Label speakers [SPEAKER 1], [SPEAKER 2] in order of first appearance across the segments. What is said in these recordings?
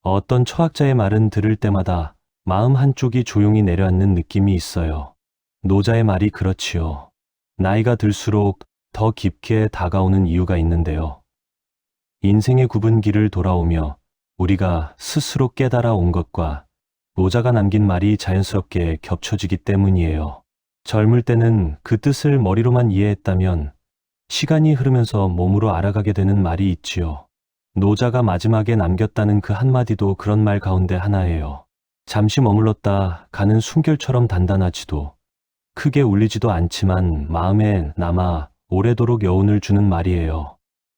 [SPEAKER 1] 어떤 철학자의 말은 들을 때마다 마음 한쪽이 조용히 내려앉는 느낌이 있어요. 노자의 말이 그렇지요. 나이가 들수록 더 깊게 다가오는 이유가 있는데요. 인생의 굽은 길을 돌아오며 우리가 스스로 깨달아 온 것과 노자가 남긴 말이 자연스럽게 겹쳐지기 때문이에요. 젊을 때는 그 뜻을 머리로만 이해했다면 시간이 흐르면서 몸으로 알아가게 되는 말이 있지요. 노자가 마지막에 남겼다는 그 한마디도 그런 말 가운데 하나예요. 잠시 머물렀다 가는 숨결처럼 단단하지도 크게 울리지도 않지만 마음에 남아 오래도록 여운을 주는 말이에요.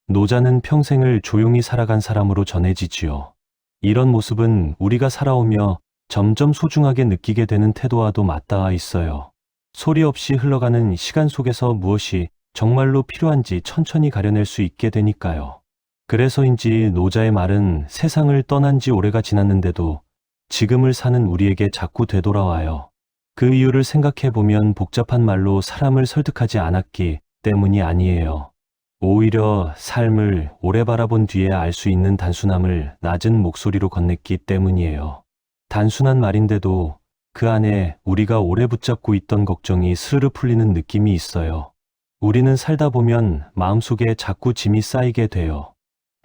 [SPEAKER 1] 노자는 평생을 조용히 살아간 사람으로 전해지지요. 이런 모습은 우리가 살아오며 점점 소중하게 느끼게 되는 태도와도 맞닿아 있어요. 소리 없이 흘러가는 시간 속에서 무엇이 정말로 필요한지 천천히 가려낼 수 있게 되니까요. 그래서인지 노자의 말은 세상을 떠난 지 오래가 지났는데도 지금을 사는 우리에게 자꾸 되돌아와요. 그 이유를 생각해보면 복잡한 말로 사람을 설득하지 않았기 때문이 아니에요. 오히려 삶을 오래 바라본 뒤에 알 수 있는 단순함을 낮은 목소리로 건넸기 때문이에요. 단순한 말인데도 그 안에 우리가 오래 붙잡고 있던 걱정이 스르르 풀리는 느낌이 있어요. 우리는 살다 보면 마음속에 자꾸 짐이 쌓이게 돼요.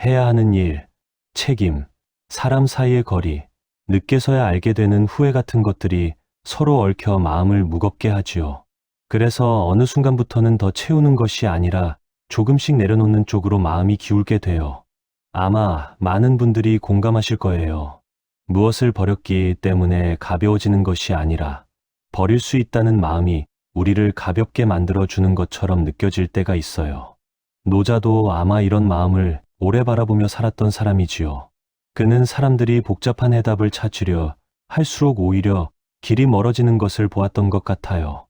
[SPEAKER 1] 해야 하는 일, 책임, 사람 사이의 거리, 늦게서야 알게 되는 후회 같은 것들이 서로 얽혀 마음을 무겁게 하지요. 그래서 어느 순간부터는 더 채우는 것이 아니라 조금씩 내려놓는 쪽으로 마음이 기울게 돼요. 아마 많은 분들이 공감하실 거예요. 무엇을 버렸기 때문에 가벼워지는 것이 아니라 버릴 수 있다는 마음이 우리를 가볍게 만들어주는 것처럼 느껴질 때가 있어요. 노자도 아마 이런 마음을 오래 바라보며 살았던 사람이지요. 그는 사람들이 복잡한 해답을 찾으려 할수록 오히려 길이 멀어지는 것을 보았던 것 같아요.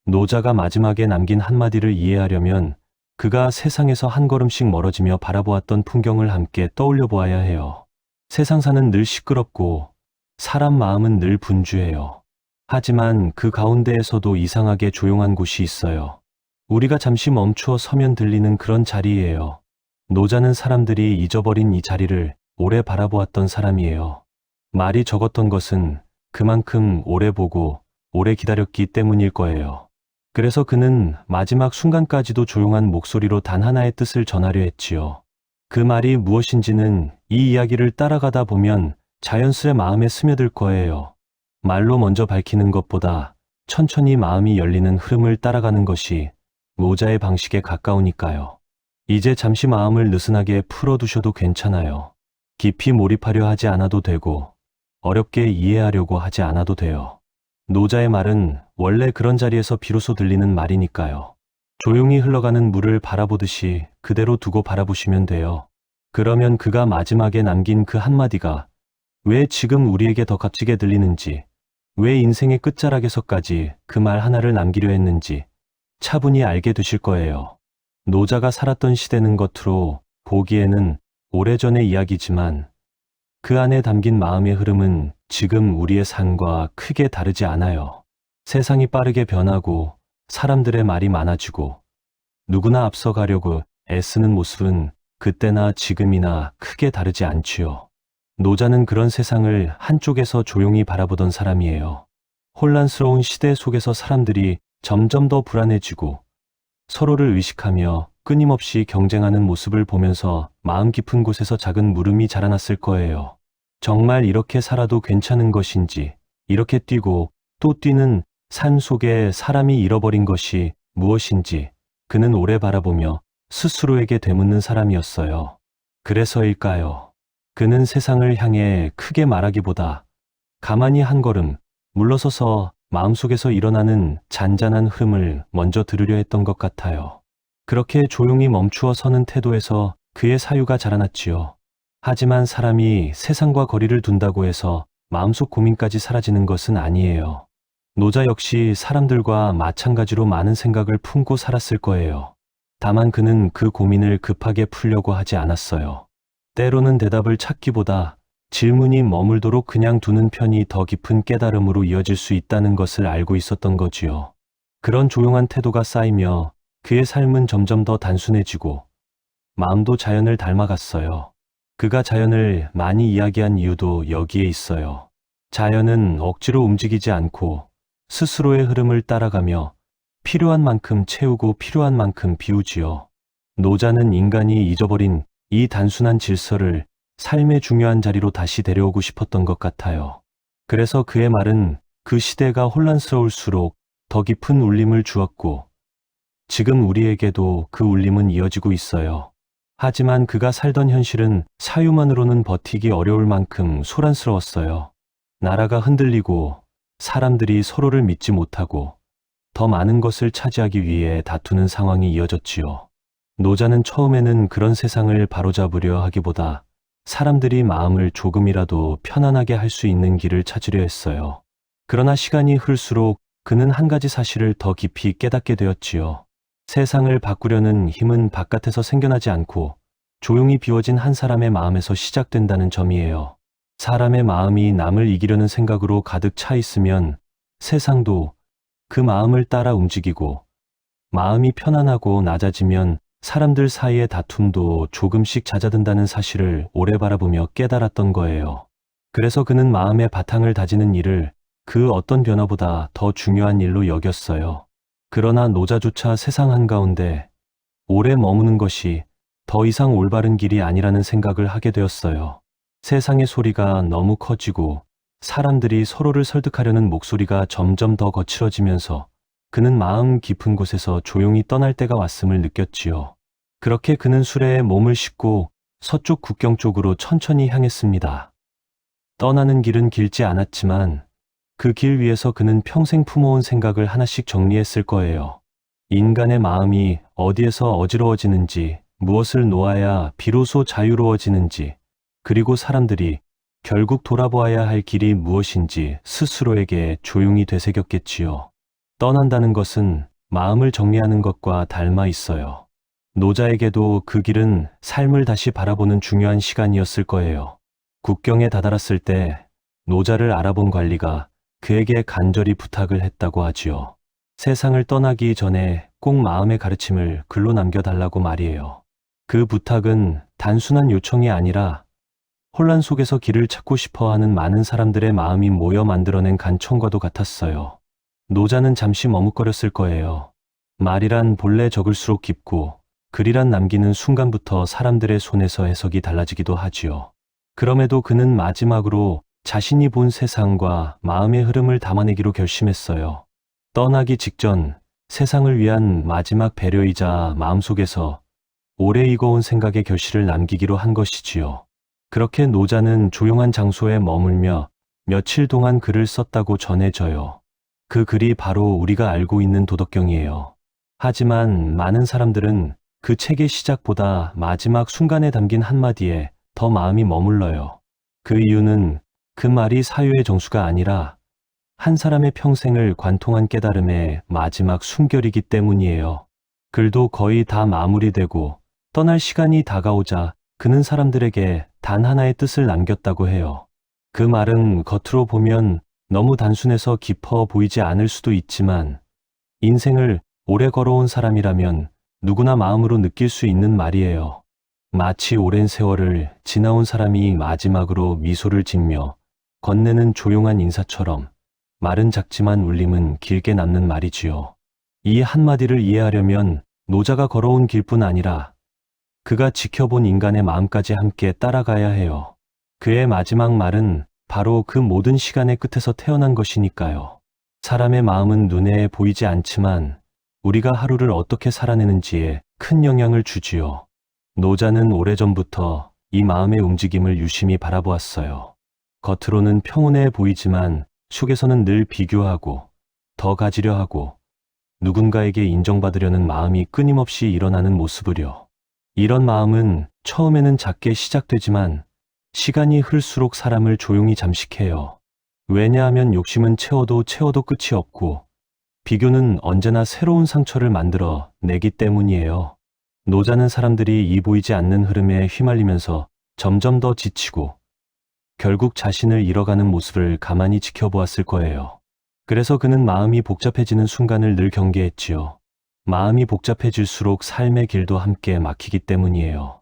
[SPEAKER 1] 노자가 마지막에 남긴 한마디를 이해하려면 그가 세상에서 한 걸음씩 멀어지며 바라보았던 풍경을 함께 떠올려 보아야 해요. 세상사는 늘 시끄럽고 사람 마음은 늘 분주해요. 하지만 그 가운데에서도 이상하게 조용한 곳이 있어요. 우리가 잠시 멈추어 서면 들리는 그런 자리예요. 노자는 사람들이 잊어버린 이 자리를 오래 바라보았던 사람이에요. 말이 적었던 것은 그만큼 오래 보고 오래 기다렸기 때문일 거예요. 그래서 그는 마지막 순간까지도 조용한 목소리로 단 하나의 뜻을 전하려 했지요. 그 말이 무엇인지는 이 이야기를 따라가다 보면 자연스레 마음에 스며들 거예요. 말로 먼저 밝히는 것보다 천천히 마음이 열리는 흐름을 따라가는 것이 노자의 방식에 가까우니까요. 이제 잠시 마음을 느슨하게 풀어두셔도 괜찮아요. 깊이 몰입하려 하지 않아도 되고 어렵게 이해하려고 하지 않아도 돼요. 노자의 말은 원래 그런 자리에서 비로소 들리는 말이니까요. 조용히 흘러가는 물을 바라보듯이 그대로 두고 바라보시면 돼요. 그러면 그가 마지막에 남긴 그 한마디가 왜 지금 우리에게 더 값지게 들리는지, 왜 인생의 끝자락에서까지 그 말 하나를 남기려 했는지 차분히 알게 되실 거예요. 노자가 살았던 시대는 겉으로 보기에는 오래전의 이야기지만 그 안에 담긴 마음의 흐름은 지금 우리의 삶과 크게 다르지 않아요. 세상이 빠르게 변하고 사람들의 말이 많아지고 누구나 앞서가려고 애쓰는 모습은 그때나 지금이나 크게 다르지 않지요. 노자는 그런 세상을 한쪽에서 조용히 바라보던 사람이에요. 혼란스러운 시대 속에서 사람들이 점점 더 불안해지고 서로를 의식하며 끊임없이 경쟁하는 모습을 보면서 마음 깊은 곳에서 작은 물음이 자라났을 거예요. 정말 이렇게 살아도 괜찮은 것인지, 이렇게 뛰고 또 뛰는 삶 속에 사람이 잃어버린 것이 무엇인지 그는 오래 바라보며 스스로에게 되묻는 사람이었어요. 그래서일까요? 그는 세상을 향해 크게 말하기보다 가만히 한 걸음 물러서서 마음속에서 일어나는 잔잔한 흐름을 먼저 들으려 했던 것 같아요. 그렇게 조용히 멈추어 서는 태도에서 그의 사유가 자라났지요. 하지만 사람이 세상과 거리를 둔다고 해서 마음속 고민까지 사라지는 것은 아니에요. 노자 역시 사람들과 마찬가지로 많은 생각을 품고 살았을 거예요. 다만 그는 그 고민을 급하게 풀려고 하지 않았어요. 때로는 대답을 찾기보다 질문이 머물도록 그냥 두는 편이 더 깊은 깨달음으로 이어질 수 있다는 것을 알고 있었던 거지요. 그런 조용한 태도가 쌓이며 그의 삶은 점점 더 단순해지고 마음도 자연을 닮아갔어요. 그가 자연을 많이 이야기한 이유도 여기에 있어요. 자연은 억지로 움직이지 않고 스스로의 흐름을 따라가며 필요한 만큼 채우고 필요한 만큼 비우지요. 노자는 인간이 잊어버린 이 단순한 질서를 삶의 중요한 자리로 다시 데려오고 싶었던 것 같아요. 그래서 그의 말은 그 시대가 혼란스러울수록 더 깊은 울림을 주었고, 지금 우리에게도 그 울림은 이어지고 있어요. 하지만 그가 살던 현실은 사유만으로는 버티기 어려울 만큼 소란스러웠어요. 나라가 흔들리고 사람들이 서로를 믿지 못하고 더 많은 것을 차지하기 위해 다투는 상황이 이어졌지요. 노자는 처음에는 그런 세상을 바로잡으려 하기보다 사람들이 마음을 조금이라도 편안하게 할 수 있는 길을 찾으려 했어요. 그러나 시간이 흐를수록 그는 한 가지 사실을 더 깊이 깨닫게 되었지요. 세상을 바꾸려는 힘은 바깥에서 생겨나지 않고 조용히 비워진 한 사람의 마음에서 시작된다는 점이에요. 사람의 마음이 남을 이기려는 생각으로 가득 차 있으면 세상도 그 마음을 따라 움직이고, 마음이 편안하고 낮아지면 사람들 사이의 다툼도 조금씩 잦아든다는 사실을 오래 바라보며 깨달았던 거예요. 그래서 그는 마음의 바탕을 다지는 일을 그 어떤 변화보다 더 중요한 일로 여겼어요. 그러나 노자조차 세상 한가운데 오래 머무는 것이 더 이상 올바른 길이 아니라는 생각을 하게 되었어요. 세상의 소리가 너무 커지고 사람들이 서로를 설득하려는 목소리가 점점 더 거칠어지면서 그는 마음 깊은 곳에서 조용히 떠날 때가 왔음을 느꼈지요. 그렇게 그는 수레에 몸을 싣고 서쪽 국경 쪽으로 천천히 향했습니다. 떠나는 길은 길지 않았지만 그 길 위에서 그는 평생 품어온 생각을 하나씩 정리했을 거예요. 인간의 마음이 어디에서 어지러워지는지, 무엇을 놓아야 비로소 자유로워지는지, 그리고 사람들이 결국 돌아보아야 할 길이 무엇인지 스스로에게 조용히 되새겼겠지요. 떠난다는 것은 마음을 정리하는 것과 닮아 있어요. 노자에게도 그 길은 삶을 다시 바라보는 중요한 시간이었을 거예요. 국경에 다다랐을 때 노자를 알아본 관리가 그에게 간절히 부탁을 했다고 하지요. 세상을 떠나기 전에 꼭 마음의 가르침을 글로 남겨달라고 말이에요. 그 부탁은 단순한 요청이 아니라 혼란 속에서 길을 찾고 싶어하는 많은 사람들의 마음이 모여 만들어낸 간청과도 같았어요. 노자는 잠시 머뭇거렸을 거예요. 말이란 본래 적을수록 깊고 글이란 남기는 순간부터 사람들의 손에서 해석이 달라지기도 하지요. 그럼에도 그는 마지막으로 자신이 본 세상과 마음의 흐름을 담아내기로 결심했어요. 떠나기 직전 세상을 위한 마지막 배려이자 마음속에서 오래 익어온 생각의 결실을 남기기로 한 것이지요. 그렇게 노자는 조용한 장소에 머물며 며칠 동안 글을 썼다고 전해져요. 그 글이 바로 우리가 알고 있는 도덕경이에요. 하지만 많은 사람들은 그 책의 시작보다 마지막 순간에 담긴 한마디에 더 마음이 머물러요. 그 이유는 그 말이 사유의 정수가 아니라 한 사람의 평생을 관통한 깨달음의 마지막 숨결이기 때문이에요. 글도 거의 다 마무리되고 떠날 시간이 다가오자 그는 사람들에게 단 하나의 뜻을 남겼다고 해요. 그 말은 겉으로 보면 너무 단순해서 깊어 보이지 않을 수도 있지만 인생을 오래 걸어온 사람이라면 누구나 마음으로 느낄 수 있는 말이에요. 마치 오랜 세월을 지나온 사람이 마지막으로 미소를 짓며 건네는 조용한 인사처럼 말은 작지만 울림은 길게 남는 말이지요. 이 한마디를 이해하려면 노자가 걸어온 길뿐 아니라 그가 지켜본 인간의 마음까지 함께 따라가야 해요. 그의 마지막 말은 바로 그 모든 시간의 끝에서 태어난 것이니까요. 사람의 마음은 눈에 보이지 않지만 우리가 하루를 어떻게 살아내는지에 큰 영향을 주지요. 노자는 오래전부터 이 마음의 움직임을 유심히 바라보았어요. 겉으로는 평온해 보이지만 속에서는 늘 비교하고 더 가지려 하고 누군가에게 인정받으려는 마음이 끊임없이 일어나는 모습을요. 이런 마음은 처음에는 작게 시작되지만 시간이 흐를수록 사람을 조용히 잠식해요. 왜냐하면 욕심은 채워도 끝이 없고 비교는 언제나 새로운 상처를 만들어 내기 때문이에요. 노자는 사람들이 이 보이지 않는 흐름에 휘말리면서 점점 더 지치고 결국 자신을 잃어가는 모습을 가만히 지켜보았을 거예요. 그래서 그는 마음이 복잡해지는 순간을 늘 경계했지요. 마음이 복잡해질수록 삶의 길도 함께 막히기 때문이에요.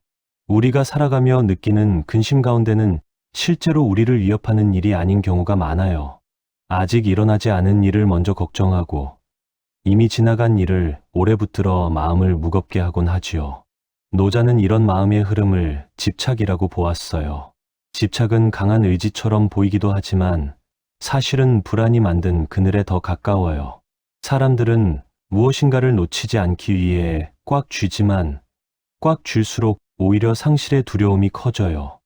[SPEAKER 1] 우리가 살아가며 느끼는 근심 가운데는 실제로 우리를 위협하는 일이 아닌 경우가 많아요. 아직 일어나지 않은 일을 먼저 걱정하고 이미 지나간 일을 오래 붙들어 마음을 무겁게 하곤 하지요. 노자는 이런 마음의 흐름을 집착이라고 보았어요. 집착은 강한 의지처럼 보이기도 하지만 사실은 불안이 만든 그늘에 더 가까워요. 사람들은 무엇인가를 놓치지 않기 위해 꽉 쥐지만 꽉 쥘수록 오히려 상실의 두려움이 커져요.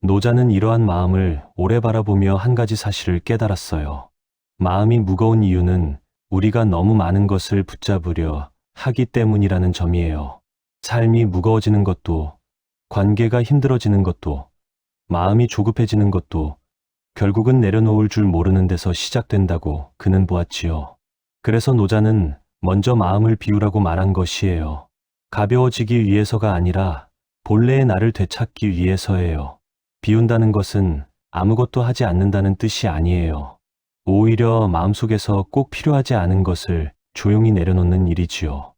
[SPEAKER 1] 노자는 이러한 마음을 오래 바라보며 한 가지 사실을 깨달았어요. 마음이 무거운 이유는 우리가 너무 많은 것을 붙잡으려 하기 때문이라는 점이에요. 삶이 무거워지는 것도, 관계가 힘들어지는 것도, 마음이 조급해지는 것도 결국은 내려놓을 줄 모르는 데서 시작된다고 그는 보았지요. 그래서 노자는 먼저 마음을 비우라고 말한 것이에요. 가벼워지기 위해서가 아니라 본래의 나를 되찾기 위해서예요. 비운다는 것은 아무것도 하지 않는다는 뜻이 아니에요. 오히려 마음속에서 꼭 필요하지 않은 것을 조용히 내려놓는 일이지요.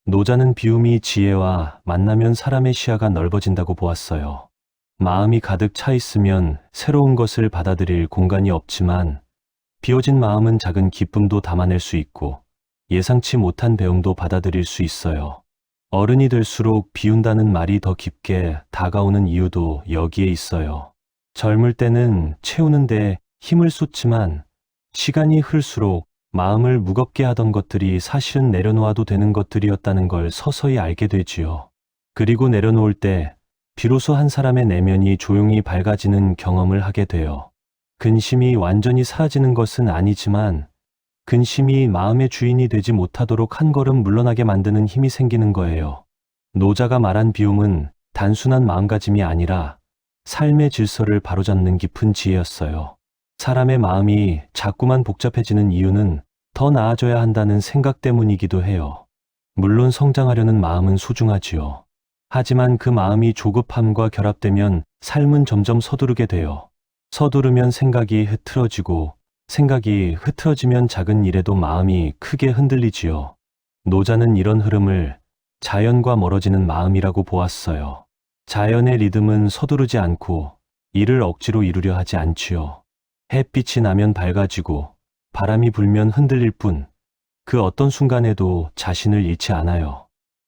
[SPEAKER 1] 노자는 비움이 지혜와 만나면 사람의 시야가 넓어진다고 보았어요. 마음이 가득 차 있으면 새로운 것을 받아들일 공간이 없지만 비워진 마음은 작은 기쁨도 담아낼 수 있고 예상치 못한 배움도 받아들일 수 있어요. 어른이 될수록 비운다는 말이 더 깊게 다가오는 이유도 여기에 있어요. 젊을 때는 채우는데 힘을 쏟지만 시간이 흘수록 마음을 무겁게 하던 것들이 사실은 내려놓아도 되는 것들이었다는 걸 서서히 알게 되지요. 그리고 내려놓을 때 비로소 한 사람의 내면이 조용히 밝아지는 경험을 하게 돼요. 근심이 완전히 사라지는 것은 아니지만 근심이 마음의 주인이 되지 못하도록 한 걸음 물러나게 만드는 힘이 생기는 거예요. 노자가 말한 비움은 단순한 마음가짐이 아니라 삶의 질서를 바로잡는 깊은 지혜였어요. 사람의 마음이 자꾸만 복잡해지는 이유는 더 나아져야 한다는 생각 때문이기도 해요. 물론 성장하려는 마음은 소중하지요. 하지만 그 마음이 조급함과 결합되면 삶은 점점 서두르게 돼요. 서두르면 생각이 흐트러지고 생각이 흐트러지면 작은 일에도 마음이 크게 흔들리지요. 노자는 이런 흐름을 자연과 멀어지는 마음이라고 보았어요. 자연의 리듬은 서두르지 않고 일을 억지로 이루려 하지 않지요. 햇빛이 나면 밝아지고 바람이 불면 흔들릴 뿐 그 어떤 순간에도 자신을 잃지 않아요.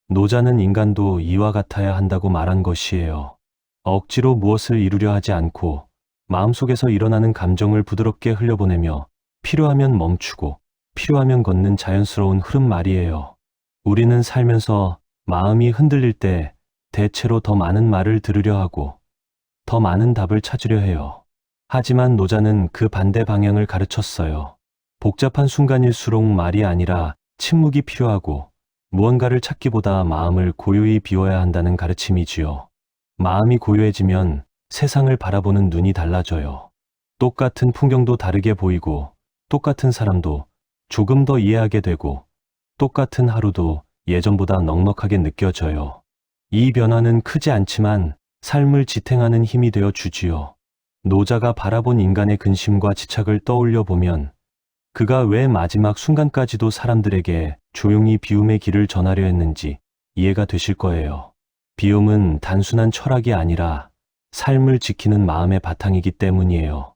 [SPEAKER 1] 노자는 인간도 이와 같아야 한다고 말한 것이에요. 억지로 무엇을 이루려 하지 않고 마음속에서 일어나는 감정을 부드럽게 흘려보내며 필요하면 멈추고 필요하면 걷는 자연스러운 흐름 말이에요. 우리는 살면서 마음이 흔들릴 때 대체로 더 많은 말을 들으려 하고 더 많은 답을 찾으려 해요. 하지만 노자는 그 반대 방향을 가르쳤어요. 복잡한 순간일수록 말이 아니라 침묵이 필요하고 무언가를 찾기보다 마음을 고요히 비워야 한다는 가르침이지요. 마음이 고요해지면 세상을 바라보는 눈이 달라져요. 똑같은 풍경도 다르게 보이고 똑같은 사람도 조금 더 이해하게 되고 똑같은 하루도 예전보다 넉넉하게 느껴져요. 이 변화는 크지 않지만 삶을 지탱하는 힘이 되어 주지요. 노자가 바라본 인간의 근심과 집착을 떠올려 보면 그가 왜 마지막 순간까지도 사람들에게 조용히 비움의 길을 전하려 했는지 이해가 되실 거예요. 비움은 단순한 철학이 아니라 삶을 지키는 마음의 바탕이기 때문이에요.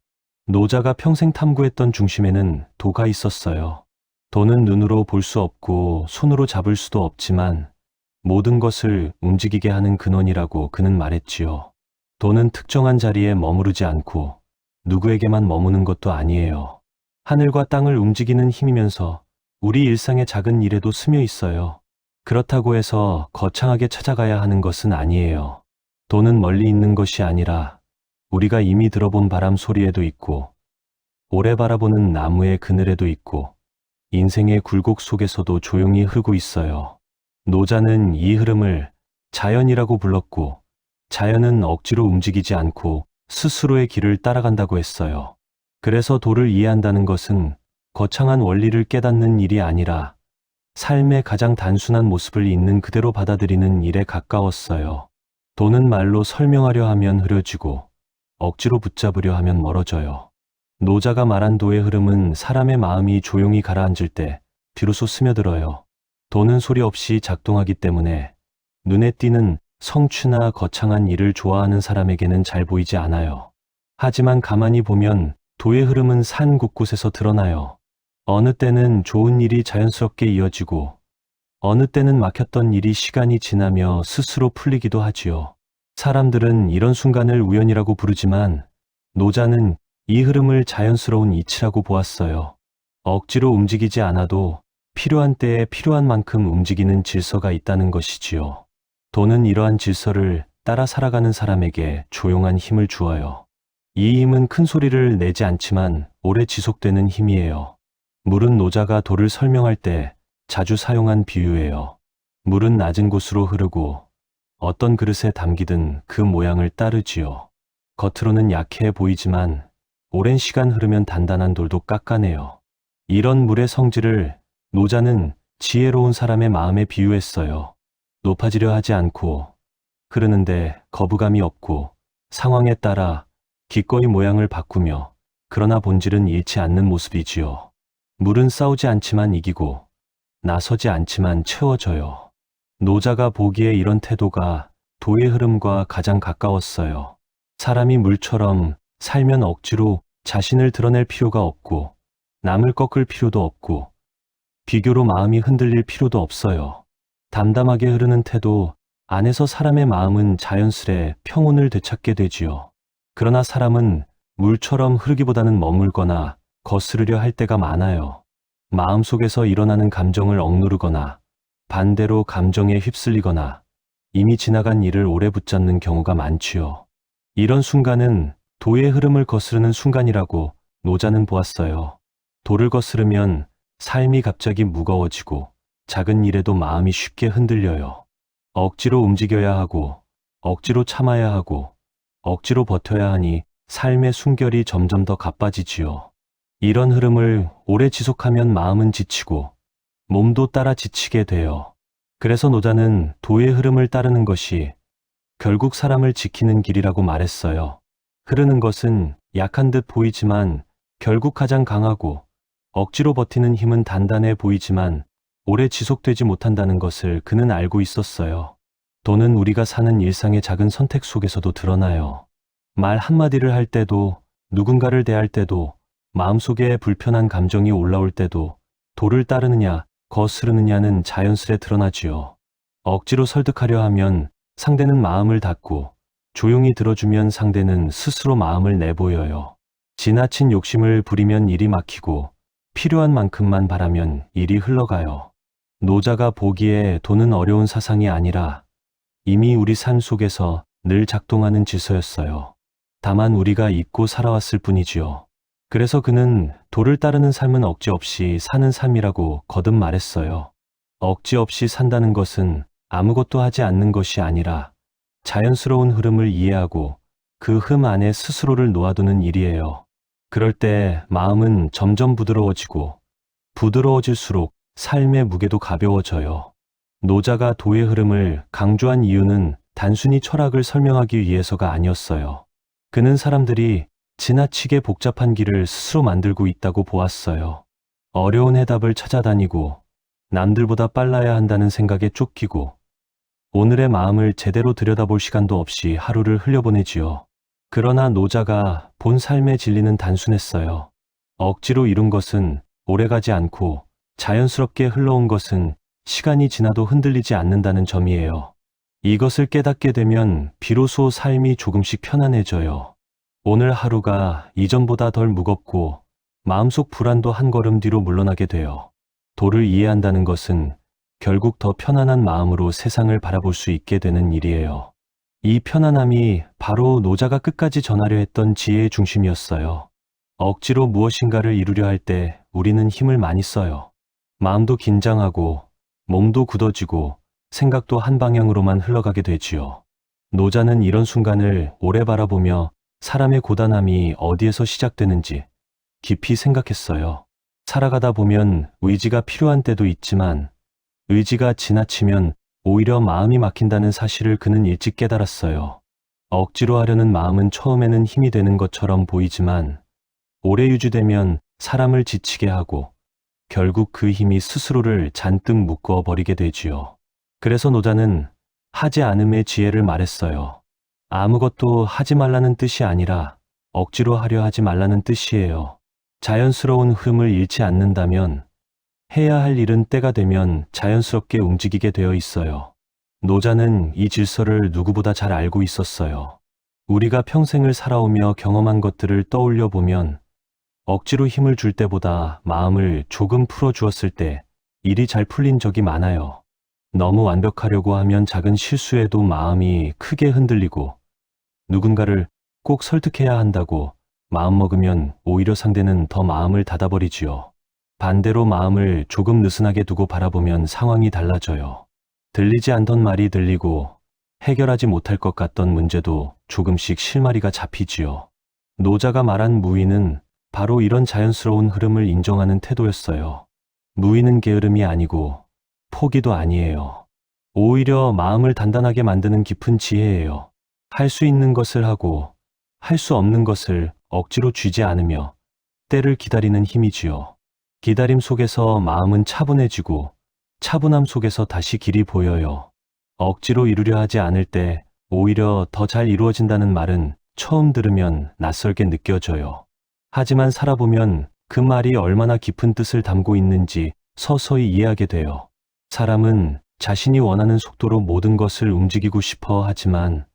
[SPEAKER 1] 노자가 평생 탐구했던 중심에는 도가 있었어요. 도는 눈으로 볼 수 없고 손으로 잡을 수도 없지만 모든 것을 움직이게 하는 근원이라고 그는 말했지요. 도는 특정한 자리에 머무르지 않고 누구에게만 머무는 것도 아니에요. 하늘과 땅을 움직이는 힘이면서 우리 일상의 작은 일에도 스며 있어요. 그렇다고 해서 거창하게 찾아가야 하는 것은 아니에요. 도는 멀리 있는 것이 아니라 우리가 이미 들어본 바람 소리에도 있고 오래 바라보는 나무의 그늘에도 있고 인생의 굴곡 속에서도 조용히 흐르고 있어요. 노자는 이 흐름을 자연이라고 불렀고 자연은 억지로 움직이지 않고 스스로의 길을 따라간다고 했어요. 그래서 도를 이해한다는 것은 거창한 원리를 깨닫는 일이 아니라 삶의 가장 단순한 모습을 있는 그대로 받아들이는 일에 가까웠어요. 도는 말로 설명하려 하면 흐려지고 억지로 붙잡으려 하면 멀어져요. 노자가 말한 도의 흐름은 사람의 마음이 조용히 가라앉을 때 비로소 스며들어요. 도는 소리 없이 작동하기 때문에 눈에 띄는 성취나 거창한 일을 좋아하는 사람에게는 잘 보이지 않아요. 하지만 가만히 보면 도의 흐름은 산 곳곳에서 드러나요. 어느 때는 좋은 일이 자연스럽게 이어지고 어느 때는 막혔던 일이 시간이 지나며 스스로 풀리기도 하지요. 사람들은 이런 순간을 우연이라고 부르지만 노자는 이 흐름을 자연스러운 이치라고 보았어요. 억지로 움직이지 않아도 필요한 때에 필요한 만큼 움직이는 질서가 있다는 것이지요. 도는 이러한 질서를 따라 살아가는 사람에게 조용한 힘을 주어요. 이 힘은 큰 소리를 내지 않지만 오래 지속되는 힘이에요. 물은 노자가 도를 설명할 때 자주 사용한 비유예요. 물은 낮은 곳으로 흐르고 어떤 그릇에 담기든 그 모양을 따르지요. 겉으로는 약해 보이지만 오랜 시간 흐르면 단단한 돌도 깎아내요. 이런 물의 성질을 노자는 지혜로운 사람의 마음에 비유했어요. 높아지려 하지 않고 흐르는데 거부감이 없고 상황에 따라 기꺼이 모양을 바꾸며 그러나 본질은 잃지 않는 모습이지요. 물은 싸우지 않지만 이기고 나서지 않지만 채워져요. 노자가 보기에 이런 태도가 도의 흐름과 가장 가까웠어요. 사람이 물처럼 살면 억지로 자신을 드러낼 필요가 없고 남을 꺾을 필요도 없고 비교로 마음이 흔들릴 필요도 없어요. 담담하게 흐르는 태도 안에서 사람의 마음은 자연스레 평온을 되찾게 되지요. 그러나 사람은 물처럼 흐르기보다는 머물거나 거스르려 할 때가 많아요. 마음속에서 일어나는 감정을 억누르거나 반대로 감정에 휩쓸리거나 이미 지나간 일을 오래 붙잡는 경우가 많지요. 이런 순간은 도의 흐름을 거스르는 순간이라고 노자는 보았어요. 도를 거스르면 삶이 갑자기 무거워지고 작은 일에도 마음이 쉽게 흔들려요. 억지로 움직여야 하고 억지로 참아야 하고 억지로 버텨야 하니 삶의 숨결이 점점 더 가빠지지요. 이런 흐름을 오래 지속하면 마음은 지치고 몸도 따라 지치게 돼요. 그래서 노자는 도의 흐름을 따르는 것이 결국 사람을 지키는 길이라고 말했어요. 흐르는 것은 약한 듯 보이지만 결국 가장 강하고 억지로 버티는 힘은 단단해 보이지만 오래 지속되지 못한다는 것을 그는 알고 있었어요. 도는 우리가 사는 일상의 작은 선택 속에서도 드러나요. 말 한마디를 할 때도 누군가를 대할 때도 마음속에 불편한 감정이 올라올 때도 도를 따르느냐 거스르느냐는 자연스레 드러나지요. 억지로 설득하려 하면 상대는 마음을 닫고 조용히 들어주면 상대는 스스로 마음을 내보여요. 지나친 욕심을 부리면 일이 막히고 필요한 만큼만 바라면 일이 흘러가요. 노자가 보기에 도는 어려운 사상이 아니라 이미 우리 삶 속에서 늘 작동하는 질서였어요. 다만 우리가 잊고 살아왔을 뿐이지요. 그래서 그는 도를 따르는 삶은 억지 없이 사는 삶이라고 거듭 말했어요. 억지 없이 산다는 것은 아무것도 하지 않는 것이 아니라 자연스러운 흐름을 이해하고 그 흠 안에 스스로를 놓아두는 일이에요. 그럴 때 마음은 점점 부드러워지고 부드러워질수록 삶의 무게도 가벼워져요. 노자가 도의 흐름을 강조한 이유는 단순히 철학을 설명하기 위해서가 아니었어요. 그는 사람들이 지나치게 복잡한 길을 스스로 만들고 있다고 보았어요. 어려운 해답을 찾아다니고 남들보다 빨라야 한다는 생각에 쫓기고 오늘의 마음을 제대로 들여다볼 시간도 없이 하루를 흘려보내지요. 그러나 노자가 본 삶의 진리는 단순했어요. 억지로 이룬 것은 오래가지 않고 자연스럽게 흘러온 것은 시간이 지나도 흔들리지 않는다는 점이에요. 이것을 깨닫게 되면 비로소 삶이 조금씩 편안해져요. 오늘 하루가 이전보다 덜 무겁고 마음속 불안도 한 걸음 뒤로 물러나게 돼요. 도를 이해한다는 것은 결국 더 편안한 마음으로 세상을 바라볼 수 있게 되는 일이에요. 이 편안함이 바로 노자가 끝까지 전하려 했던 지혜의 중심이었어요. 억지로 무엇인가를 이루려 할 때 우리는 힘을 많이 써요. 마음도 긴장하고 몸도 굳어지고 생각도 한 방향으로만 흘러가게 되지요. 노자는 이런 순간을 오래 바라보며 사람의 고단함이 어디에서 시작되는지 깊이 생각했어요. 살아가다 보면 의지가 필요한 때도 있지만 의지가 지나치면 오히려 마음이 막힌다는 사실을 그는 일찍 깨달았어요. 억지로 하려는 마음은 처음에는 힘이 되는 것처럼 보이지만 오래 유지되면 사람을 지치게 하고 결국 그 힘이 스스로를 잔뜩 묶어 버리게 되지요. 그래서 노자는 하지 않음의 지혜를 말했어요. 아무것도 하지 말라는 뜻이 아니라 억지로 하려 하지 말라는 뜻이에요. 자연스러운 흐름을 잃지 않는다면 해야 할 일은 때가 되면 자연스럽게 움직이게 되어 있어요. 노자는 이 질서를 누구보다 잘 알고 있었어요. 우리가 평생을 살아오며 경험한 것들을 떠올려 보면 억지로 힘을 줄 때보다 마음을 조금 풀어 주었을 때 일이 잘 풀린 적이 많아요. 너무 완벽하려고 하면 작은 실수에도 마음이 크게 흔들리고 누군가를 꼭 설득해야 한다고 마음먹으면 오히려 상대는 더 마음을 닫아버리지요. 반대로 마음을 조금 느슨하게 두고 바라보면 상황이 달라져요. 들리지 않던 말이 들리고 해결하지 못할 것 같던 문제도 조금씩 실마리가 잡히지요. 노자가 말한 무의는 바로 이런 자연스러운 흐름을 인정하는 태도였어요. 무의는 게으름이 아니고 포기도 아니에요. 오히려 마음을 단단하게 만드는 깊은 지혜예요. 할 수 있는 것을 하고 할 수 없는 것을 억지로 쥐지 않으며 때를 기다리는 힘이지요. 기다림 속에서 마음은 차분해지고 차분함 속에서 다시 길이 보여요. 억지로 이루려 하지 않을 때 오히려 더 잘 이루어진다는 말은 처음 들으면 낯설게 느껴져요. 하지만 살아보면 그 말이 얼마나 깊은 뜻을 담고 있는지 서서히 이해하게 돼요. 사람은 자신이 원하는 속도로 모든 것을 움직이고 싶어 하지만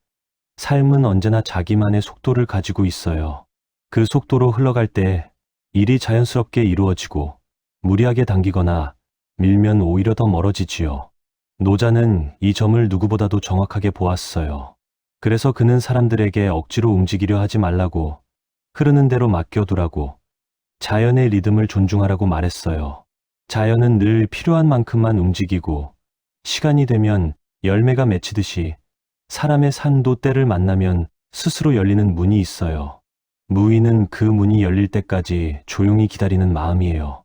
[SPEAKER 1] 삶은 언제나 자기만의 속도를 가지고 있어요. 그 속도로 흘러갈 때 일이 자연스럽게 이루어지고 무리하게 당기거나 밀면 오히려 더 멀어지지요. 노자는 이 점을 누구보다도 정확하게 보았어요. 그래서 그는 사람들에게 억지로 움직이려 하지 말라고, 흐르는 대로 맡겨두라고, 자연의 리듬을 존중하라고 말했어요. 자연은 늘 필요한 만큼만 움직이고 시간이 되면 열매가 맺히듯이 사람의 삶도 때를 만나면 스스로 열리는 문이 있어요. 무의는 그 문이 열릴 때까지 조용히 기다리는 마음이에요.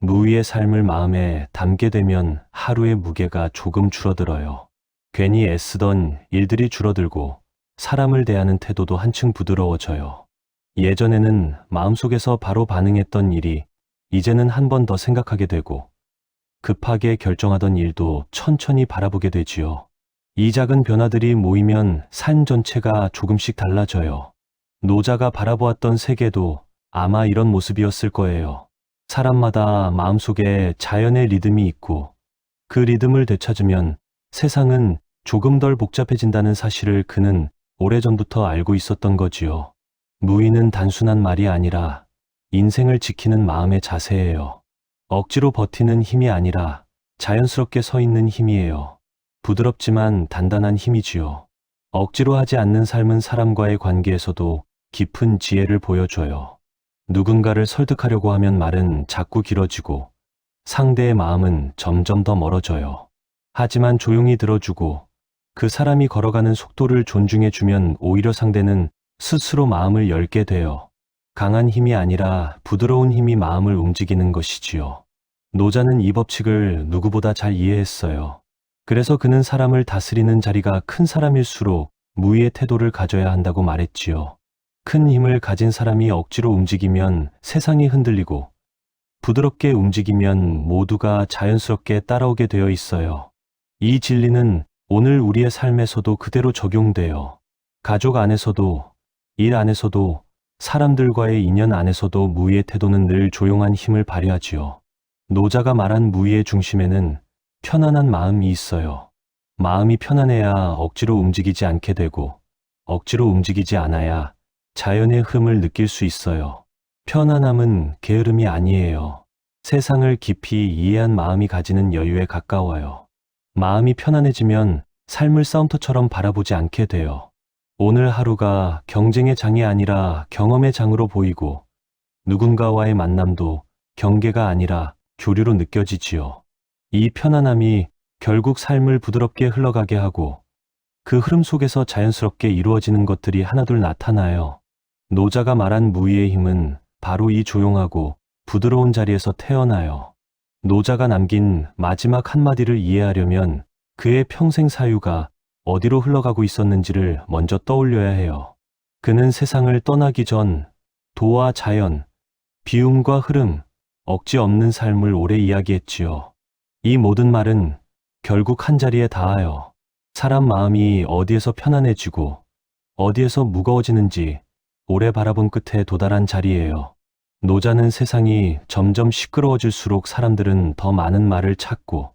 [SPEAKER 1] 무의의 삶을 마음에 담게 되면 하루의 무게가 조금 줄어들어요. 괜히 애쓰던 일들이 줄어들고 사람을 대하는 태도도 한층 부드러워져요. 예전에는 마음속에서 바로 반응했던 일이 이제는 한 번 더 생각하게 되고 급하게 결정하던 일도 천천히 바라보게 되지요. 이 작은 변화들이 모이면 삶 전체가 조금씩 달라져요. 노자가 바라보았던 세계도 아마 이런 모습이었을 거예요. 사람마다 마음속에 자연의 리듬이 있고 그 리듬을 되찾으면 세상은 조금 덜 복잡해진다는 사실을 그는 오래전부터 알고 있었던 거지요. 무의는 단순한 말이 아니라 인생을 지키는 마음의 자세예요. 억지로 버티는 힘이 아니라 자연스럽게 서 있는 힘이에요. 부드럽지만 단단한 힘이지요. 억지로 하지 않는 삶은 사람과의 관계에서도 깊은 지혜를 보여줘요. 누군가를 설득하려고 하면 말은 자꾸 길어지고 상대의 마음은 점점 더 멀어져요. 하지만 조용히 들어주고 그 사람이 걸어가는 속도를 존중해주면 오히려 상대는 스스로 마음을 열게 돼요. 강한 힘이 아니라 부드러운 힘이 마음을 움직이는 것이지요. 노자는 이 법칙을 누구보다 잘 이해했어요. 그래서 그는 사람을 다스리는 자리가 큰 사람일수록 무의의 태도를 가져야 한다고 말했지요. 큰 힘을 가진 사람이 억지로 움직이면 세상이 흔들리고 부드럽게 움직이면 모두가 자연스럽게 따라오게 되어 있어요. 이 진리는 오늘 우리의 삶에서도 그대로 적용돼요. 가족 안에서도, 일 안에서도, 사람들과의 인연 안에서도 무의의 태도는 늘 조용한 힘을 발휘하지요. 노자가 말한 무의의 중심에는 편안한 마음이 있어요. 마음이 편안해야 억지로 움직이지 않게 되고 억지로 움직이지 않아야 자연의 흐름을 느낄 수 있어요. 편안함은 게으름이 아니에요. 세상을 깊이 이해한 마음이 가지는 여유에 가까워요. 마음이 편안해지면 삶을 싸움터처럼 바라보지 않게 돼요. 오늘 하루가 경쟁의 장이 아니라 경험의 장으로 보이고 누군가와의 만남도 경계가 아니라 교류로 느껴지지요. 이 편안함이 결국 삶을 부드럽게 흘러가게 하고 그 흐름 속에서 자연스럽게 이루어지는 것들이 하나둘 나타나요. 노자가 말한 무의의 힘은 바로 이 조용하고 부드러운 자리에서 태어나요. 노자가 남긴 마지막 한마디를 이해하려면 그의 평생 사유가 어디로 흘러가고 있었는지를 먼저 떠올려야 해요. 그는 세상을 떠나기 전 도와 자연, 비움과 흐름, 억지 없는 삶을 오래 이야기했지요. 이 모든 말은 결국 한 자리에 닿아요. 사람 마음이 어디에서 편안해지고 어디에서 무거워지는지 오래 바라본 끝에 도달한 자리예요. 노자는 세상이 점점 시끄러워질수록 사람들은 더 많은 말을 찾고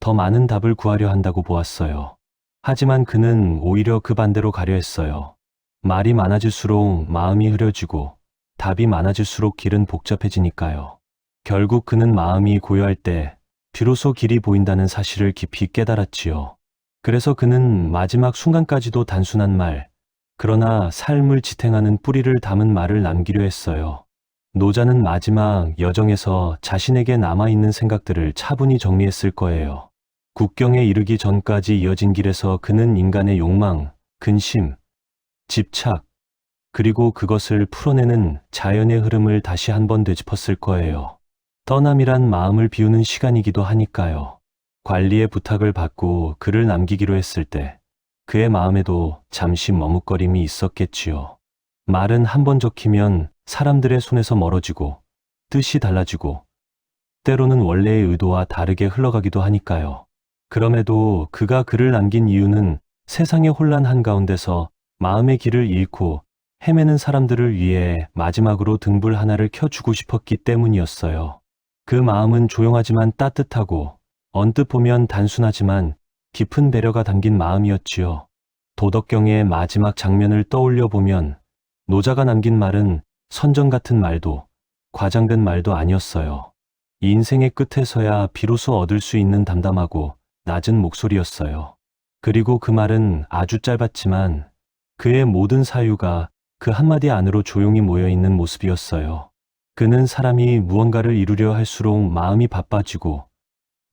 [SPEAKER 1] 더 많은 답을 구하려 한다고 보았어요. 하지만 그는 오히려 그 반대로 가려 했어요. 말이 많아질수록 마음이 흐려지고 답이 많아질수록 길은 복잡해지니까요. 결국 그는 마음이 고요할 때 비로소 길이 보인다는 사실을 깊이 깨달았지요. 그래서 그는 마지막 순간까지도 단순한 말, 그러나 삶을 지탱하는 뿌리를 담은 말을 남기려 했어요. 노자는 마지막 여정에서 자신에게 남아있는 생각들을 차분히 정리했을 거예요. 국경에 이르기 전까지 이어진 길에서 그는 인간의 욕망, 근심, 집착, 그리고 그것을 풀어내는 자연의 흐름을 다시 한번 되짚었을 거예요. 떠남이란 마음을 비우는 시간이기도 하니까요. 관리의 부탁을 받고 글을 남기기로 했을 때 그의 마음에도 잠시 머뭇거림이 있었겠지요. 말은 한번 적히면 사람들의 손에서 멀어지고 뜻이 달라지고 때로는 원래의 의도와 다르게 흘러가기도 하니까요. 그럼에도 그가 글을 남긴 이유는 세상의 혼란 한가운데서 마음의 길을 잃고 헤매는 사람들을 위해 마지막으로 등불 하나를 켜주고 싶었기 때문이었어요. 그 마음은 조용하지만 따뜻하고 언뜻 보면 단순하지만 깊은 배려가 담긴 마음이었지요. 도덕경의 마지막 장면을 떠올려 보면 노자가 남긴 말은 선전 같은 말도 과장된 말도 아니었어요. 인생의 끝에서야 비로소 얻을 수 있는 담담하고 낮은 목소리였어요. 그리고 그 말은 아주 짧았지만 그의 모든 사유가 그 한마디 안으로 조용히 모여있는 모습이었어요. 그는 사람이 무언가를 이루려 할수록 마음이 바빠지고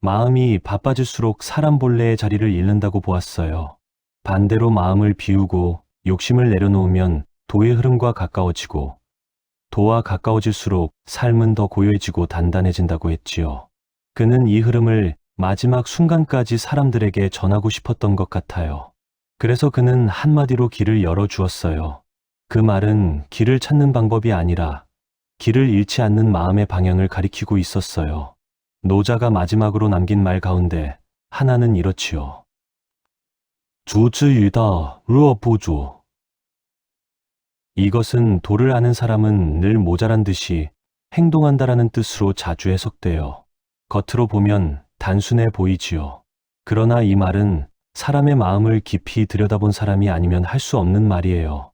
[SPEAKER 1] 마음이 바빠질수록 사람 본래의 자리를 잃는다고 보았어요. 반대로 마음을 비우고 욕심을 내려놓으면 도의 흐름과 가까워지고 도와 가까워질수록 삶은 더 고요해지고 단단해진다고 했지요. 그는 이 흐름을 마지막 순간까지 사람들에게 전하고 싶었던 것 같아요. 그래서 그는 한마디로 길을 열어주었어요. 그 말은 길을 찾는 방법이 아니라 길을 잃지 않는 마음의 방향을 가리키고 있었어요. 노자가 마지막으로 남긴 말 가운데 하나는 이렇지요. 주지유다 루어보조. 이것은 도를 아는 사람은 늘 모자란 듯이 행동한다라는 뜻으로 자주 해석돼요. 겉으로 보면 단순해 보이지요. 그러나 이 말은 사람의 마음을 깊이 들여다본 사람이 아니면 할 수 없는 말이에요.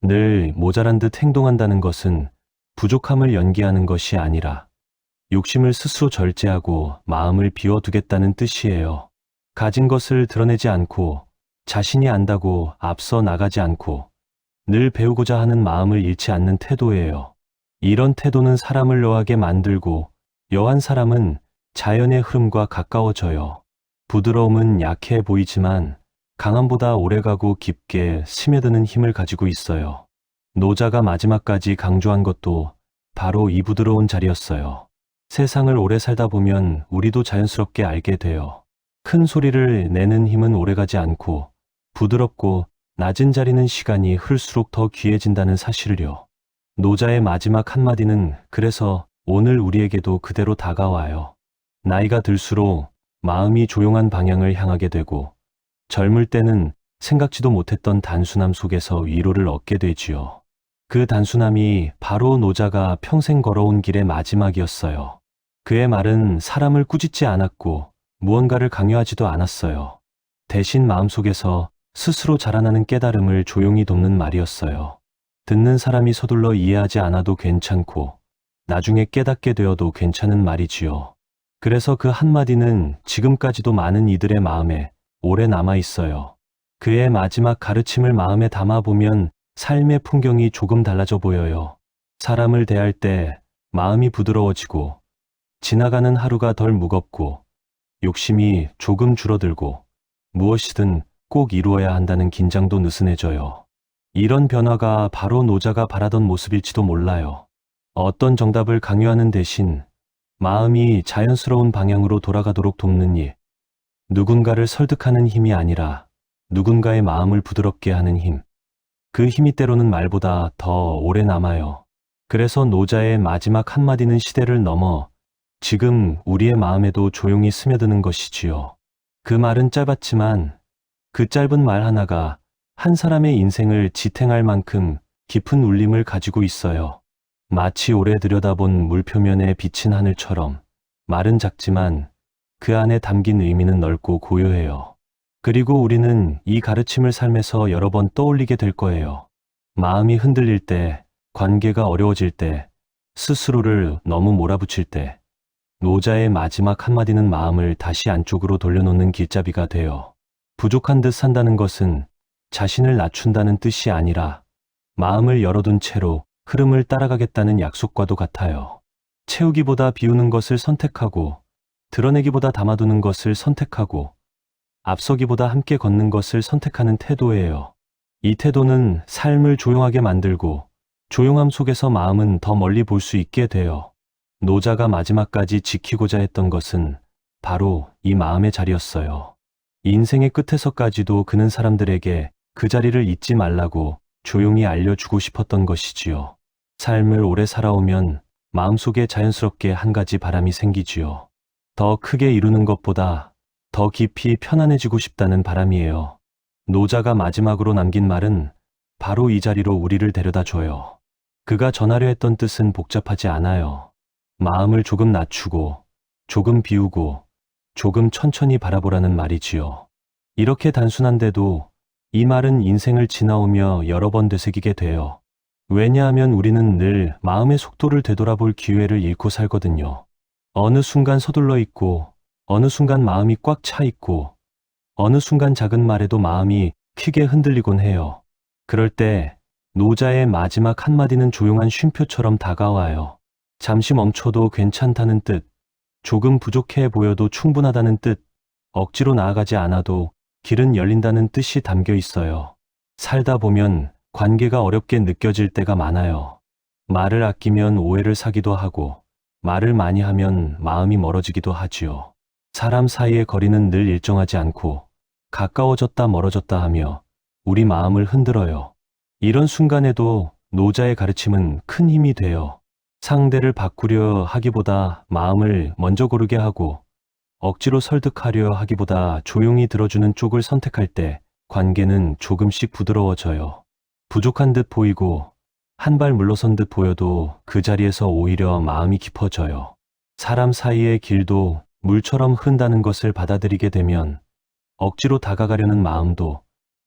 [SPEAKER 1] 늘 모자란 듯 행동한다는 것은 부족함을 연기하는 것이 아니라 욕심을 스스로 절제하고 마음을 비워두겠다는 뜻이에요. 가진 것을 드러내지 않고 자신이 안다고 앞서 나가지 않고 늘 배우고자 하는 마음을 잃지 않는 태도예요. 이런 태도는 사람을 여하게 만들고 여한 사람은 자연의 흐름과 가까워져요. 부드러움은 약해 보이지만 강함보다 오래가고 깊게 스며드는 힘을 가지고 있어요. 노자가 마지막까지 강조한 것도 바로 이 부드러운 자리였어요. 세상을 오래 살다 보면 우리도 자연스럽게 알게 돼요. 큰 소리를 내는 힘은 오래가지 않고 부드럽고 낮은 자리는 시간이 흘수록 더 귀해진다는 사실을요. 노자의 마지막 한마디는 그래서 오늘 우리에게도 그대로 다가와요. 나이가 들수록 마음이 조용한 방향을 향하게 되고 젊을 때는 생각지도 못했던 단순함 속에서 위로를 얻게 되지요. 그 단순함이 바로 노자가 평생 걸어온 길의 마지막이었어요. 그의 말은 사람을 꾸짖지 않았고 무언가를 강요하지도 않았어요. 대신 마음속에서 스스로 자라나는 깨달음을 조용히 돕는 말이었어요. 듣는 사람이 서둘러 이해하지 않아도 괜찮고 나중에 깨닫게 되어도 괜찮은 말이지요. 그래서 그 한마디는 지금까지도 많은 이들의 마음에 오래 남아 있어요. 그의 마지막 가르침을 마음에 담아보면 삶의 풍경이 조금 달라져 보여요. 사람을 대할 때 마음이 부드러워지고 지나가는 하루가 덜 무겁고 욕심이 조금 줄어들고 무엇이든 꼭 이루어야 한다는 긴장도 느슨해져요. 이런 변화가 바로 노자가 바라던 모습일지도 몰라요. 어떤 정답을 강요하는 대신 마음이 자연스러운 방향으로 돌아가도록 돕는 일, 누군가를 설득하는 힘이 아니라 누군가의 마음을 부드럽게 하는 힘. 그 힘이 때로는 말보다 더 오래 남아요. 그래서 노자의 마지막 한마디는 시대를 넘어 지금 우리의 마음에도 조용히 스며드는 것이지요. 그 말은 짧았지만 그 짧은 말 하나가 한 사람의 인생을 지탱할 만큼 깊은 울림을 가지고 있어요. 마치 오래 들여다본 물 표면에 비친 하늘처럼 말은 작지만 그 안에 담긴 의미는 넓고 고요해요. 그리고 우리는 이 가르침을 삶에서 여러 번 떠올리게 될 거예요. 마음이 흔들릴 때, 관계가 어려워질 때, 스스로를 너무 몰아붙일 때, 노자의 마지막 한마디는 마음을 다시 안쪽으로 돌려놓는 길잡이가 돼요. 부족한 듯 산다는 것은 자신을 낮춘다는 뜻이 아니라 마음을 열어둔 채로 흐름을 따라가겠다는 약속과도 같아요. 채우기보다 비우는 것을 선택하고, 드러내기보다 담아두는 것을 선택하고, 앞서기보다 함께 걷는 것을 선택하는 태도예요. 이 태도는 삶을 조용하게 만들고 조용함 속에서 마음은 더 멀리 볼 수 있게 돼요. 노자가 마지막까지 지키고자 했던 것은 바로 이 마음의 자리였어요. 인생의 끝에서까지도 그는 사람들에게 그 자리를 잊지 말라고 조용히 알려주고 싶었던 것이지요. 삶을 오래 살아오면 마음속에 자연스럽게 한 가지 바람이 생기지요. 더 크게 이루는 것보다 더 깊이 편안해지고 싶다는 바람이에요. 노자가 마지막으로 남긴 말은 바로 이 자리로 우리를 데려다 줘요. 그가 전하려 했던 뜻은 복잡하지 않아요. 마음을 조금 낮추고, 조금 비우고, 조금 천천히 바라보라는 말이지요. 이렇게 단순한데도 이 말은 인생을 지나오며 여러 번 되새기게 돼요. 왜냐하면 우리는 늘 마음의 속도를 되돌아볼 기회를 잃고 살거든요. 어느 순간 서둘러 있고, 어느 순간 마음이 꽉 차 있고, 어느 순간 작은 말에도 마음이 크게 흔들리곤 해요. 그럴 때 노자의 마지막 한마디는 조용한 쉼표처럼 다가와요. 잠시 멈춰도 괜찮다는 뜻, 조금 부족해 보여도 충분하다는 뜻, 억지로 나아가지 않아도 길은 열린다는 뜻이 담겨 있어요. 살다 보면 관계가 어렵게 느껴질 때가 많아요. 말을 아끼면 오해를 사기도 하고, 말을 많이 하면 마음이 멀어지기도 하지요. 사람 사이의 거리는 늘 일정하지 않고 가까워졌다 멀어졌다 하며 우리 마음을 흔들어요. 이런 순간에도 노자의 가르침은 큰 힘이 돼요. 상대를 바꾸려 하기보다 마음을 먼저 고르게 하고 억지로 설득하려 하기보다 조용히 들어주는 쪽을 선택할 때 관계는 조금씩 부드러워져요. 부족한 듯 보이고 한 발 물러선 듯 보여도 그 자리에서 오히려 마음이 깊어져요. 사람 사이의 길도 물처럼 흐른다는 것을 받아들이게 되면 억지로 다가가려는 마음도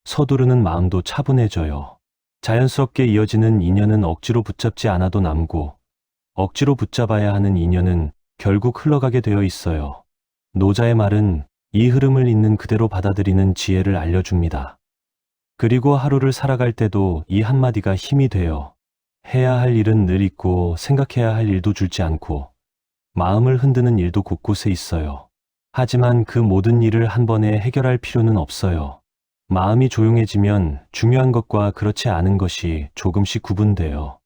[SPEAKER 1] 서두르는 마음도 차분해져요. 자연스럽게 이어지는 인연은 억지로 붙잡지 않아도 남고 억지로 붙잡아야 하는 인연은 결국 흘러가게 되어 있어요. 노자의 말은 이 흐름을 있는 그대로 받아들이는 지혜를 알려줍니다. 그리고 하루를 살아갈 때도 이 한마디가 힘이 돼요. 해야 할 일은 늘 있고 생각해야 할 일도 줄지 않고 마음을 흔드는 일도 곳곳에 있어요. 하지만 그 모든 일을 한 번에 해결할 필요는 없어요. 마음이 조용해지면 중요한 것과 그렇지 않은 것이 조금씩 구분돼요.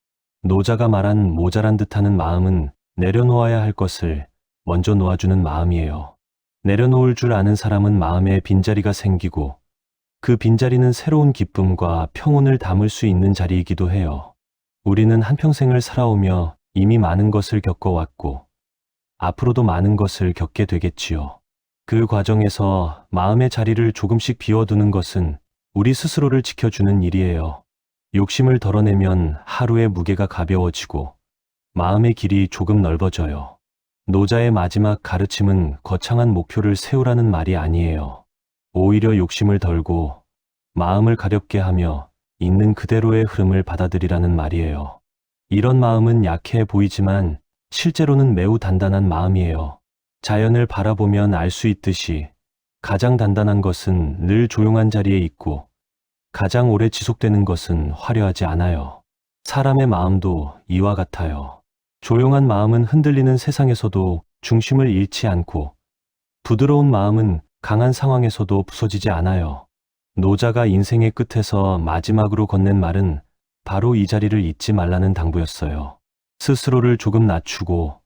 [SPEAKER 1] 노자가 말한 모자란 듯하는 마음은 내려놓아야 할 것을 먼저 놓아주는 마음이에요. 내려놓을 줄 아는 사람은 마음에 빈자리가 생기고 그 빈자리는 새로운 기쁨과 평온을 담을 수 있는 자리이기도 해요. 우리는 한평생을 살아오며 이미 많은 것을 겪어왔고 앞으로도 많은 것을 겪게 되겠지요. 그 과정에서 마음의 자리를 조금씩 비워두는 것은 우리 스스로를 지켜주는 일이에요. 욕심을 덜어내면 하루의 무게가 가벼워지고 마음의 길이 조금 넓어져요. 노자의 마지막 가르침은 거창한 목표를 세우라는 말이 아니에요. 오히려 욕심을 덜고 마음을 가볍게 하며 있는 그대로의 흐름을 받아들이라는 말이에요. 이런 마음은 약해 보이지만 실제로는 매우 단단한 마음이에요. 자연을 바라보면 알 수 있듯이 가장 단단한 것은 늘 조용한 자리에 있고 가장 오래 지속되는 것은 화려하지 않아요. 사람의 마음도 이와 같아요. 조용한 마음은 흔들리는 세상에서도 중심을 잃지 않고 부드러운 마음은 강한 상황에서도 부서지지 않아요. 노자가 인생의 끝에서 마지막으로 건넨 말은 바로 이 자리를 잊지 말라는 당부였어요. 스스로를 조금 낮추고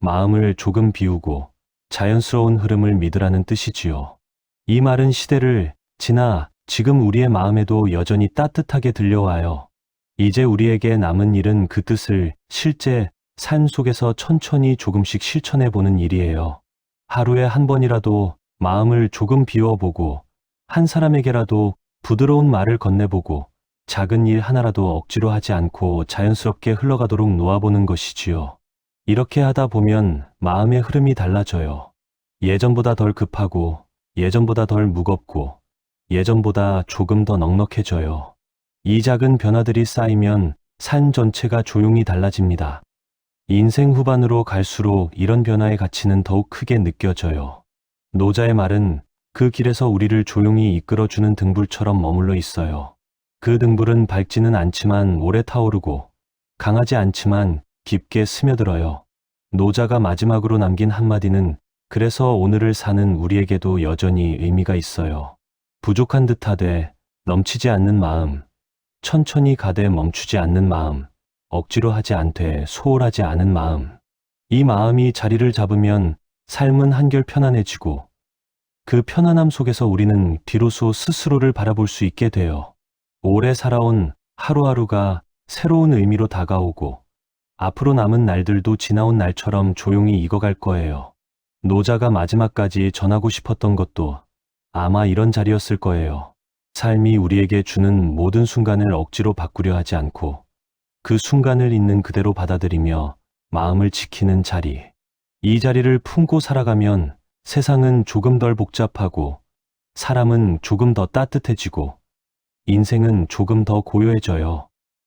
[SPEAKER 1] 마음을 조금 비우고 자연스러운 흐름을 믿으라는 뜻이지요. 이 말은 시대를 지나 지금 우리의 마음에도 여전히 따뜻하게 들려와요. 이제 우리에게 남은 일은 그 뜻을 실제 삶 속에서 천천히 조금씩 실천해 보는 일이에요. 하루에 한 번이라도 마음을 조금 비워보고 한 사람에게라도 부드러운 말을 건네보고 작은 일 하나라도 억지로 하지 않고 자연스럽게 흘러가도록 놓아보는 것이지요. 이렇게 하다 보면 마음의 흐름이 달라져요. 예전보다 덜 급하고, 예전보다 덜 무겁고, 예전보다 조금 더 넉넉해져요. 이 작은 변화들이 쌓이면 삶 전체가 조용히 달라집니다. 인생 후반으로 갈수록 이런 변화의 가치는 더욱 크게 느껴져요. 노자의 말은 그 길에서 우리를 조용히 이끌어주는 등불처럼 머물러 있어요. 그 등불은 밝지는 않지만 오래 타오르고 강하지 않지만 깊게 스며들어요. 노자가 마지막으로 남긴 한마디는 그래서 오늘을 사는 우리에게도 여전히 의미가 있어요. 부족한 듯하되 넘치지 않는 마음, 천천히 가되 멈추지 않는 마음, 억지로 하지 않되 소홀하지 않은 마음. 이 마음이 자리를 잡으면 삶은 한결 편안해지고 그 편안함 속에서 우리는 비로소 스스로를 바라볼 수 있게 돼요. 오래 살아온 하루하루가 새로운 의미로 다가오고 앞으로 남은 날들도 지나온 날처럼 조용히 익어갈 거예요. 노자가 마지막까지 전하고 싶었던 것도 아마 이런 자리였을 거예요. 삶이 우리에게 주는 모든 순간을 억지로 바꾸려 하지 않고 그 순간을 있는 그대로 받아들이며 마음을 지키는 자리. 이 자리를 품고 살아가면 세상은 조금 덜 복잡하고 사람은 조금 더 따뜻해지고 인생은 조금 더 고요해져요.